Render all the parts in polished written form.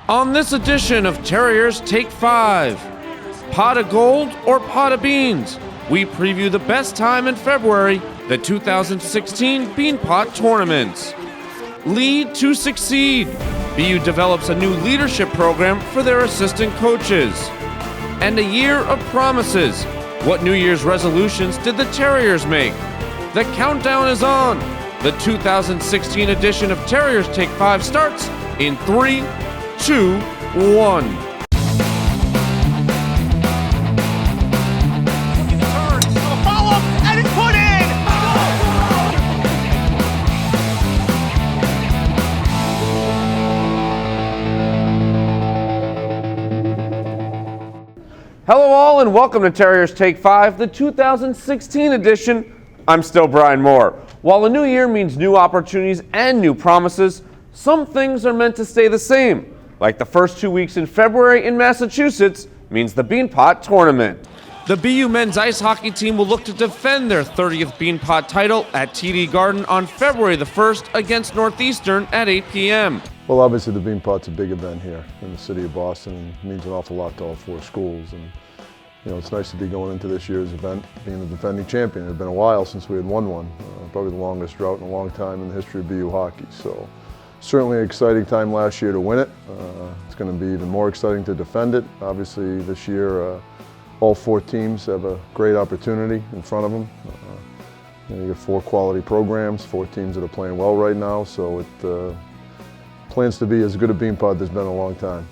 On this edition of Terriers Take 5, pot of gold or pot of beans? We preview the best time in February, the 2016 Beanpot Tournament. Lead to succeed. BU develops a new leadership program for their assistant coaches. And a year of promises. What New Year's resolutions did the Terriers make? The countdown is on. The 2016 edition of Terriers Take 5 starts in 3, 2, 1. Hello all and welcome to Terriers Take 5, the 2016 edition. I'm still Brian Moore. While a new year means new opportunities and new promises, some things are meant to stay the same. Like the first 2 weeks in February in Massachusetts means the Beanpot Tournament. The BU men's ice hockey team will look to defend their 30th Beanpot title at TD Garden on February the 1st against Northeastern at 8 p.m. Well, obviously the Beanpot's a big event here in the city of Boston and means an awful lot to all four schools. And you know, it's nice to be going into this year's event being the defending champion. It had been a while since we had won one, probably the longest drought in a long time in the history of BU hockey. So certainly an exciting time last year to win it. It's going to be even more exciting to defend it. Obviously this year all four teams have a great opportunity in front of them. You have four quality programs, four teams that are playing well right now, so it plans to be as good a Beanpot as there's been in a long time.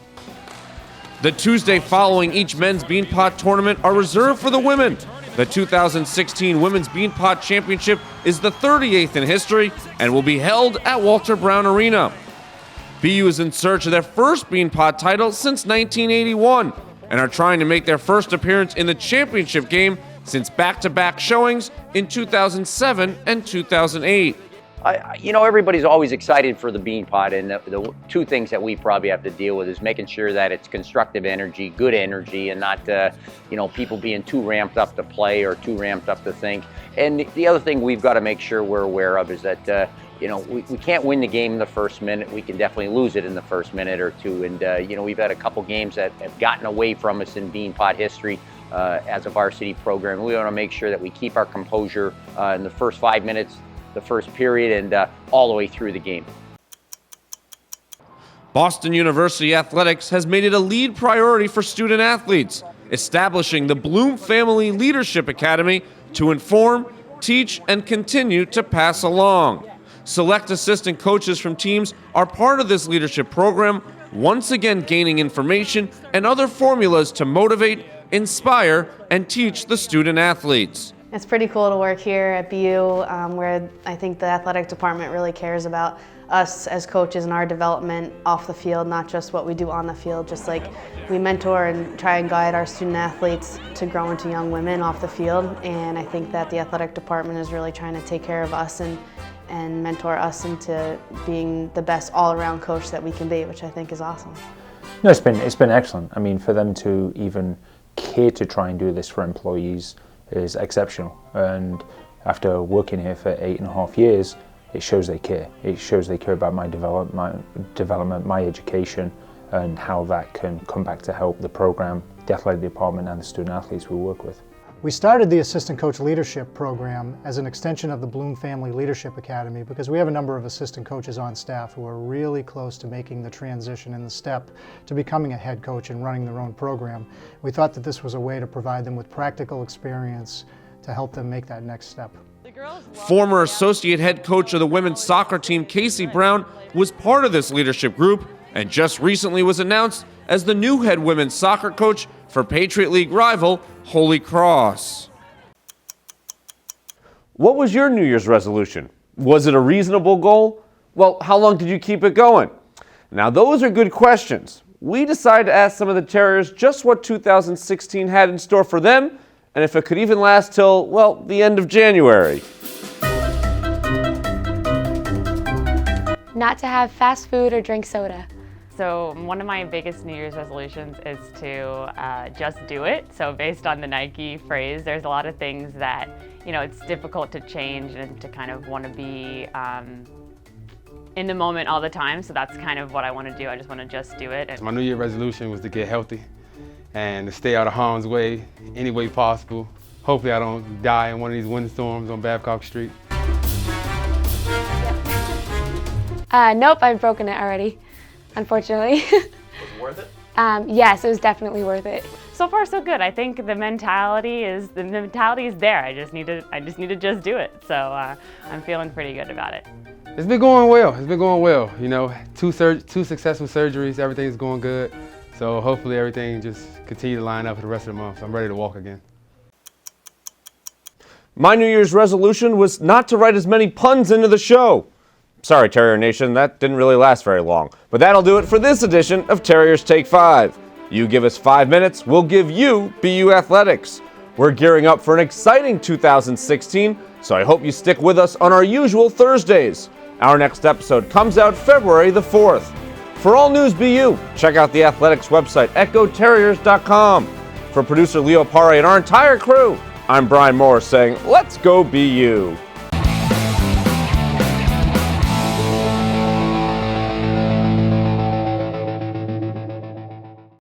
The Tuesday following each men's Beanpot tournament are reserved for the women. The 2016 Women's Beanpot Championship is the 38th in history and will be held at Walter Brown Arena. BU is in search of their first Beanpot title since 1981 and are trying to make their first appearance in the championship game since back-to-back showings in 2007 and 2008. Everybody's always excited for the Beanpot, and the two things that we probably have to deal with is making sure that it's constructive energy, good energy, and not, people being too ramped up to play or too ramped up to think. And the other thing we've got to make sure we're aware of is that, we can't win the game in the first minute. We can definitely lose it in the first minute or two. And, we've had a couple games that have gotten away from us in Beanpot history. As a varsity program, we want to make sure that we keep our composure in the first 5 minutes, the first period, and all the way through the game. Boston University Athletics has made it a lead priority for student athletes, establishing the Bloom Family Leadership Academy to inform, teach, and continue to pass along. Select assistant coaches from teams are part of this leadership program, once again gaining information and other formulas to motivate, inspire, and teach the student athletes. It's pretty cool to work here at BU, where I think the athletic department really cares about us as coaches and our development off the field, not just what we do on the field. Just like we mentor and try and guide our student athletes to grow into young women off the field, and I think that the athletic department is really trying to take care of us and mentor us into being the best all-around coach that we can be, which I think is awesome. No, it's been excellent. I mean, for them to even care to try and do this for employees is exceptional, and after working here for 8.5 years, it shows they care. It shows they care about my development, my education, and how that can come back to help the program, the athletic department, and the student athletes we work with. We started the Assistant Coach Leadership Program as an extension of the Bloom Family Leadership Academy because we have a number of assistant coaches on staff who are really close to making the transition and the step to becoming a head coach and running their own program. We thought that this was a way to provide them with practical experience to help them make that next step. Former associate head coach of the women's soccer team, Casey Brown, was part of this leadership group and just recently was announced as the new head women's soccer coach for Patriot League rival Holy Cross. What was your New Year's resolution? Was it a reasonable goal? Well, how long did you keep it going? Now, those are good questions. We decided to ask some of the Terriers just what 2016 had in store for them, and if it could even last till, well, the end of January. Not to have fast food or drink soda. So one of my biggest New Year's resolutions is to just do it. So based on the Nike phrase, there's a lot of things that, it's difficult to change and to kind of want to be in the moment all the time, so that's kind of what I want to do. I just want to just do it. My New Year resolution was to get healthy and to stay out of harm's way any way possible. Hopefully I don't die in one of these windstorms on Babcock Street. Nope, I've broken it already, unfortunately. Was it worth it? Yes, it was definitely worth it. So far, so good. I think the mentality is there. I just need to just do it. So I'm feeling pretty good about it. It's been going well. It's been going well. You know, two successful surgeries. Everything's going good. So hopefully everything just continue to line up for the rest of the month. So I'm ready to walk again. My New Year's resolution was not to write as many puns into the show. Sorry, Terrier Nation, that didn't really last very long. But that'll do it for this edition of Terriers Take 5. You give us 5 minutes, we'll give you BU Athletics. We're gearing up for an exciting 2016, so I hope you stick with us on our usual Thursdays. Our next episode comes out February the 4th. For all news BU, check out the Athletics website at GoTerriers.com. For producer Leo Pare and our entire crew, I'm Brian Moore saying, let's go BU.